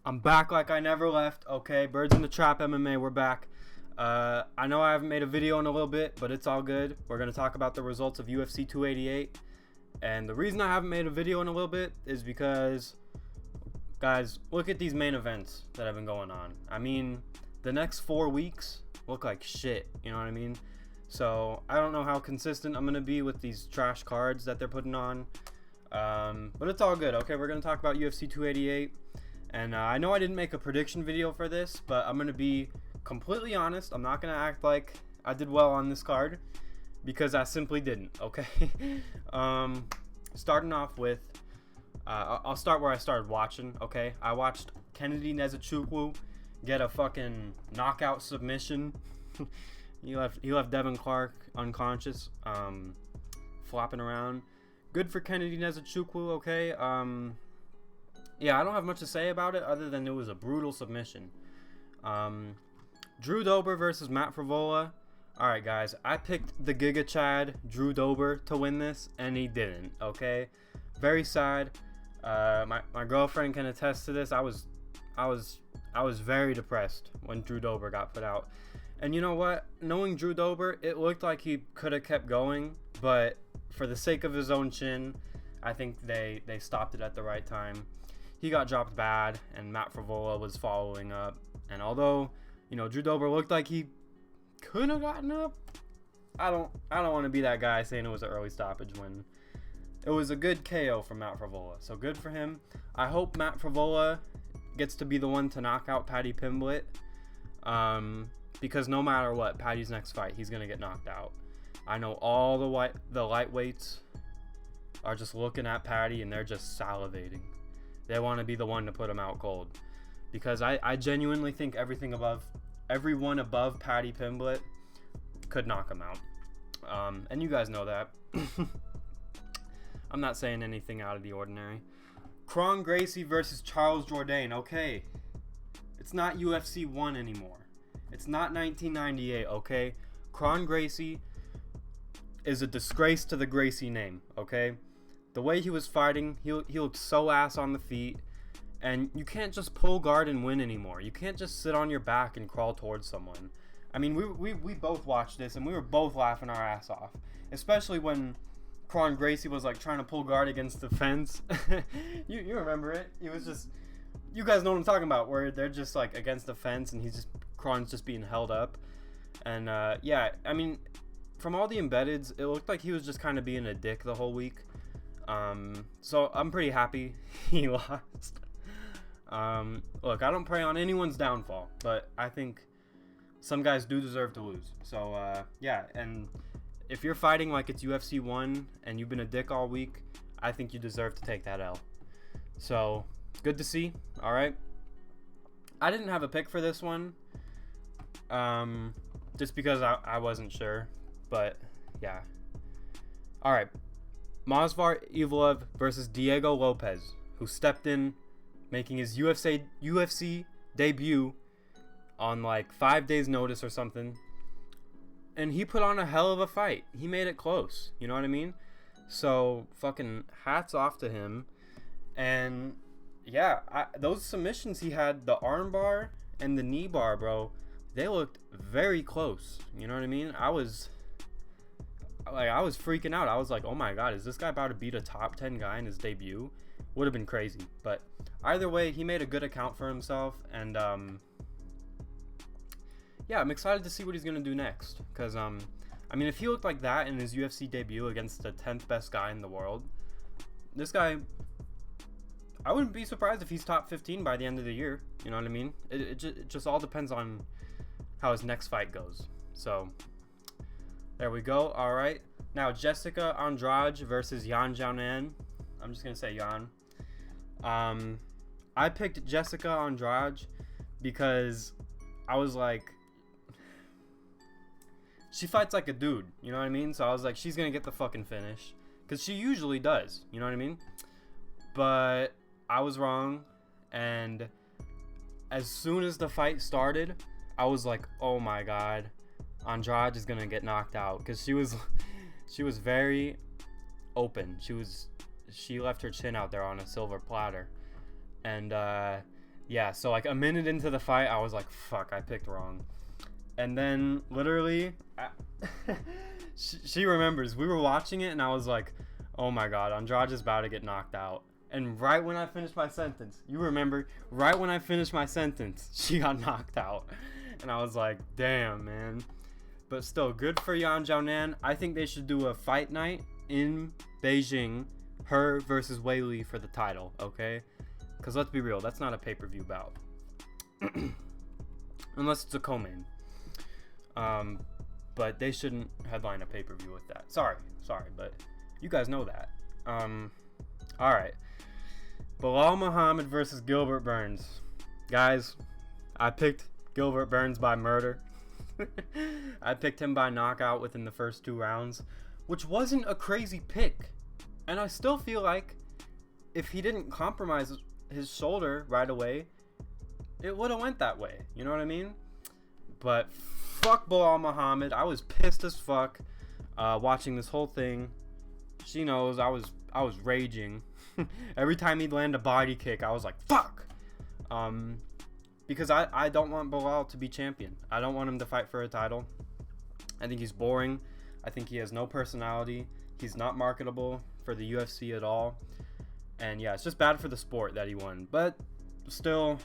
I'm back like I never left. Okay, Birds in the Trap MMA, we're back. I know I haven't made a video in a little bit, but it's all good. We're going to talk about the results of UFC 288. And the reason I haven't made a video in a little bit is because, guys, look at these main events that have been going on. I mean, the next 4 weeks look like shit, you know what I mean? So, I don't know how consistent I'm going to be with these trash cards that they're putting on. But it's all good. Okay, we're going to talk about UFC 288. And I know I didn't make a prediction video for this, but I'm going to be completely honest. I'm not going to act like I did well on this card, because I simply didn't, okay? Starting off with, I'll start where I started watching, okay? I watched Kennedy Nzechukwu get a fucking knockout submission. he left Devin Clark unconscious, flopping around. Good for Kennedy Nzechukwu, okay? Yeah, I don't have much to say about it other than it was a brutal submission. Drew Dober versus Matt Frevola. Alright, guys, I picked the Giga Chad, Drew Dober, to win this, and he didn't, okay? Very sad. My girlfriend can attest to this. I was very depressed when Drew Dober got put out. And you know what? Knowing Drew Dober, it looked like he could have kept going, but for the sake of his own chin, I think they stopped it at the right time. He got dropped bad, and Matt Frevola was following up. And although, you know, Drew Dober looked like he could have gotten up, I don't want to be that guy saying it was an early stoppage when it was a good KO from Matt Frevola. So good for him. I hope Matt Frevola gets to be the one to knock out Paddy Pimblett, because no matter what, Paddy's next fight, he's gonna get knocked out. I know all the lightweights are just looking at Paddy and they're just salivating. They want to be the one to put him out cold, because I genuinely think everyone above Paddy Pimblett could knock him out. And you guys know that. I'm not saying anything out of the ordinary. Kron Gracie versus Charles Jourdain. Okay, it's not UFC 1 anymore. It's not 1998. Okay, Kron Gracie is a disgrace to the Gracie name. Okay. The way he was fighting, he looked so ass on the feet. And you can't just pull guard and win anymore. You can't just sit on your back and crawl towards someone. I mean, we both watched this and we were both laughing our ass off. Especially when Kron Gracie was like trying to pull guard against the fence. you remember it. It was just, you guys know what I'm talking about, where they're just like against the fence and Kron's just being held up. And yeah, I mean, from all the embeddeds, it looked like he was just kind of being a dick the whole week. So I'm pretty happy he lost. Look, I don't pray on anyone's downfall, but I think some guys do deserve to lose. So, yeah, and if you're fighting like it's UFC 1 and you've been a dick all week, I think you deserve to take that L. So, good to see, alright? I didn't have a pick for this one, just because I wasn't sure, but, yeah. Alright. Movsar Evloev versus Diego Lopez, who stepped in, making his UFC debut on like 5 days notice or something. And he put on a hell of a fight. He made it close, you know what I mean? So fucking hats off to him. And yeah, those submissions he had, the arm bar and the knee bar, bro, they looked very close, you know what I mean? I was freaking out. I was like, oh my god, is this guy about to beat a top 10 guy in his debut? Would have been crazy. But either way, he made a good account for himself. And yeah, I'm excited to see what he's going to do next. Because, I mean, if he looked like that in his UFC debut against the 10th best guy in the world, this guy, I wouldn't be surprised if he's top 15 by the end of the year. You know what I mean? It just all depends on how his next fight goes. So there we go. All right. Now, Jessica Andrade versus Yan Xiaonan. I'm just going to say Yan. I picked Jessica Andrade because I was like, she fights like a dude. You know what I mean? So I was like, she's going to get the fucking finish. Because she usually does. You know what I mean? But I was wrong. And as soon as the fight started, I was like, oh my god, Andrade is gonna get knocked out, because she was very open. She left her chin out there on a silver platter, and yeah, so like a minute into the fight, I was like, fuck, I picked wrong. And then literally, she remembers, we were watching it and I was like, oh my god, Andrade's about to get knocked out. And right when I finished my sentence, you remember, right when I finished my sentence, she got knocked out. And I was like, damn, man. But still, good for Yan Xiaonan. I think they should do a fight night in Beijing, her versus Wei Li for the title, okay? Because let's be real, that's not a pay-per-view bout. Unless it's a co-main. But they shouldn't headline a pay-per-view with that. Sorry, but you guys know that. Alright. Belal Muhammad versus Gilbert Burns. Guys, I picked Gilbert Burns by murder. I picked him by knockout within the first 2 rounds, which wasn't a crazy pick. And I still feel like if he didn't compromise his shoulder right away, it would have went that way. You know what I mean? But fuck Belal Muhammad. I was pissed as fuck watching this whole thing. She knows I was raging. Every time he'd land a body kick, I was like, fuck! Because I don't want Belal to be champion. I don't want him to fight for a title. I think he's boring. I think he has no personality. He's not marketable for the UFC at all. And yeah, it's just bad for the sport that he won. But still,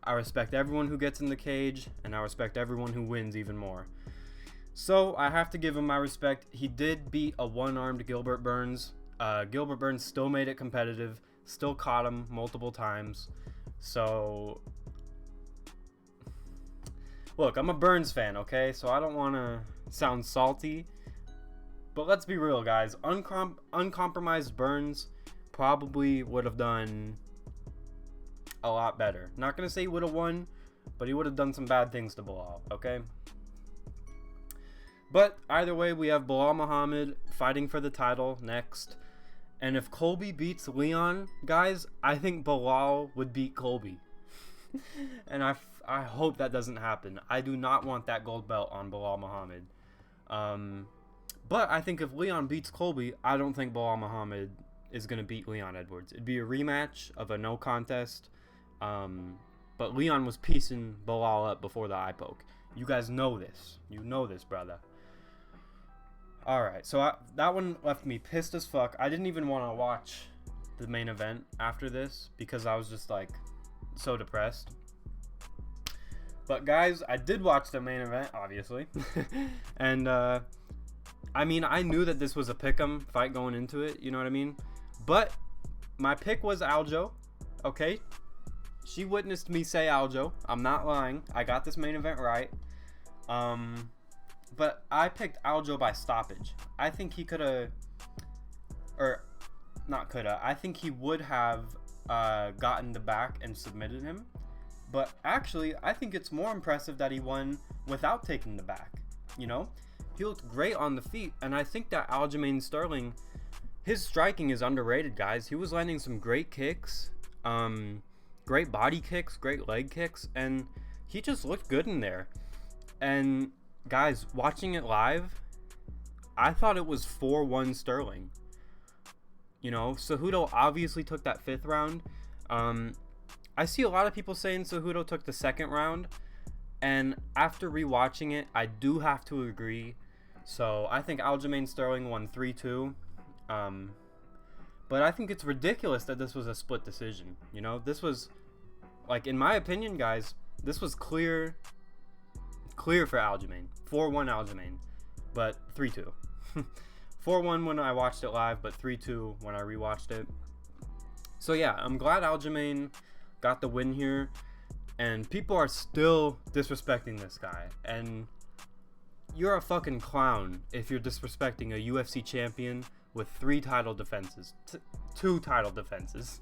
I respect everyone who gets in the cage, and I respect everyone who wins even more. So I have to give him my respect. He did beat a one-armed Gilbert Burns. Gilbert Burns still made it competitive, still caught him multiple times. So, look, I'm a Burns fan, okay? So I don't want to sound salty. But let's be real, guys. Uncompromised Burns probably would have done a lot better. Not going to say he would have won, but he would have done some bad things to Belal, okay? But either way, we have Belal Muhammad fighting for the title next. And if Colby beats Leon, guys, I think Belal would beat Colby. And I hope that doesn't happen. I do not want that gold belt on Belal Muhammad. But I think if Leon beats Colby, I don't think Belal Muhammad is going to beat Leon Edwards. It'd be a rematch of a no contest. But Leon was piecing Belal up before the eye poke. You guys know this. You know this, brother. Alright, so that one left me pissed as fuck. I didn't even want to watch the main event after this because I was just like so depressed. But guys, I did watch the main event, obviously. And I mean, I knew that this was a pick'em fight going into it, you know what I mean? But my pick was Aljo, okay? She witnessed me say Aljo. I'm not lying. I got this main event right. But I picked Aljo by stoppage. I think he could have, or not could have, I think he would have gotten the back and submitted him. But actually, I think it's more impressive that he won without taking the back. You know, he looked great on the feet, and I think that Aljamain Sterling, his striking is underrated, guys. He was landing some great kicks, great body kicks, great leg kicks, and he just looked good in there. And guys, watching it live, I thought it was 4-1 Sterling. You know, Cejudo obviously took that 5th round. I see a lot of people saying Cejudo took the 2nd round, and after rewatching it, I do have to agree. So I think Aljamain Sterling won 3-2. But I think it's ridiculous that this was a split decision. You know, this was, like, in my opinion, guys, this was clear for Aljamain. 4-1 Aljamain, but 3-2. 4-1 when I watched it live, but 3-2 when I rewatched it. So yeah, I'm glad Aljamain got the win here, and people are still disrespecting this guy, and you're a fucking clown if you're disrespecting a UFC champion with 3 title defenses, 2 title defenses.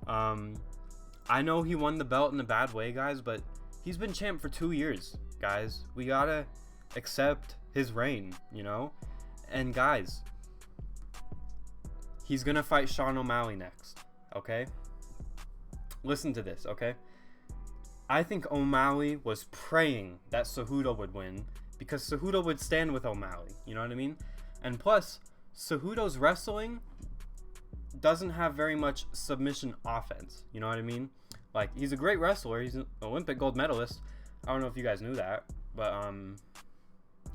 I know he won the belt in a bad way, guys, but he's been champ for 2 years, guys. We gotta accept his reign, you know? And guys, he's gonna fight Sean O'Malley next, okay? Listen to this, okay? I think O'Malley was praying that Cejudo would win because Cejudo would stand with O'Malley, you know what I mean? And plus, Cejudo's wrestling doesn't have very much submission offense. You know what I mean? Like, he's a great wrestler. He's an Olympic gold medalist. I don't know if you guys knew that, but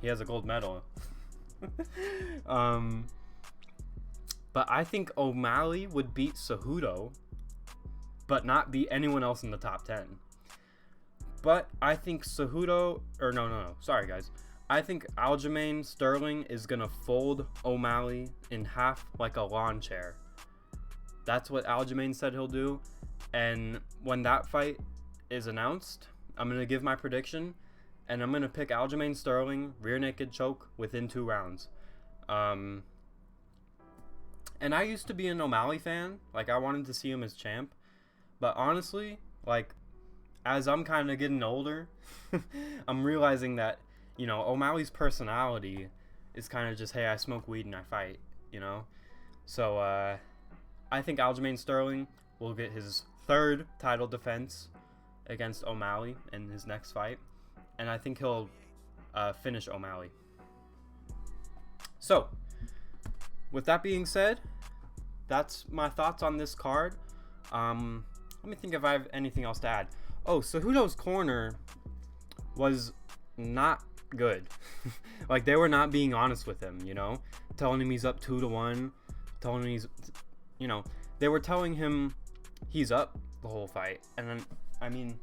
he has a gold medal. But I think O'Malley would beat Cejudo, but not beat anyone else in the top 10. But I think Cejudo, or no, sorry guys. I think Aljamain Sterling is going to fold O'Malley in half like a lawn chair. That's what Aljamain said he'll do. And when that fight is announced, I'm going to give my prediction. And I'm going to pick Aljamain Sterling, rear naked choke within 2 rounds. And I used to be an O'Malley fan. Like, I wanted to see him as champ. But honestly, like, as I'm kind of getting older, I'm realizing that, you know, O'Malley's personality is kind of just, hey, I smoke weed and I fight, you know? So, I think Aljamain Sterling will get his 3rd title defense against O'Malley in his next fight. And I think he'll finish O'Malley. So, with that being said, that's my thoughts on this card. Let me think if I have anything else to add. Oh, Cejudo's corner was not good. Like, they were not being honest with him, you know? Telling him he's up 2-1. Telling him he's, you know, they were telling him he's up the whole fight. And then, I mean,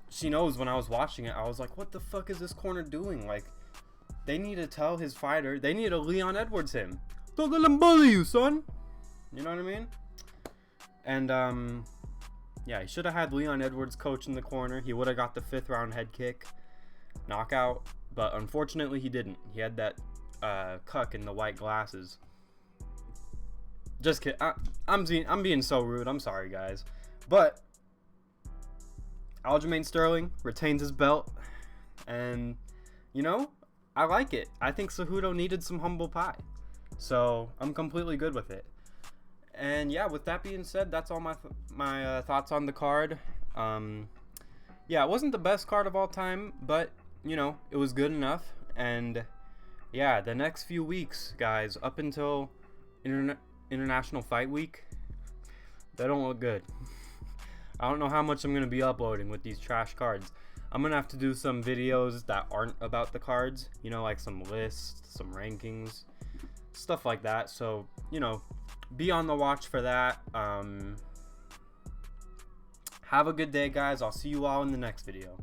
she knows when I was watching it, I was like, what the fuck is this corner doing? Like, they need to tell his fighter, they need to Leon Edwards him. Don't let him bully you, son. You know what I mean? And, yeah, he should have had Leon Edwards coach in the corner. He would have got the 5th round head kick knockout. But unfortunately, he didn't. He had that cuck in the white glasses. Just kidding. I'm being so rude. I'm sorry, guys. But Aljamain Sterling retains his belt. And, you know, I like it. I think Cejudo needed some humble pie. So, I'm completely good with it. And, yeah, with that being said, that's all my thoughts on the card. Yeah, it wasn't the best card of all time, but, you know, it was good enough. And, yeah, the next few weeks, guys, up until International Fight Week, they don't look good. I don't know how much I'm going to be uploading with these trash cards. I'm going to have to do some videos that aren't about the cards. You know, like some lists, some rankings, stuff like that. So, you know, be on the watch for that. Have a good day, guys. I'll see you all in the next video.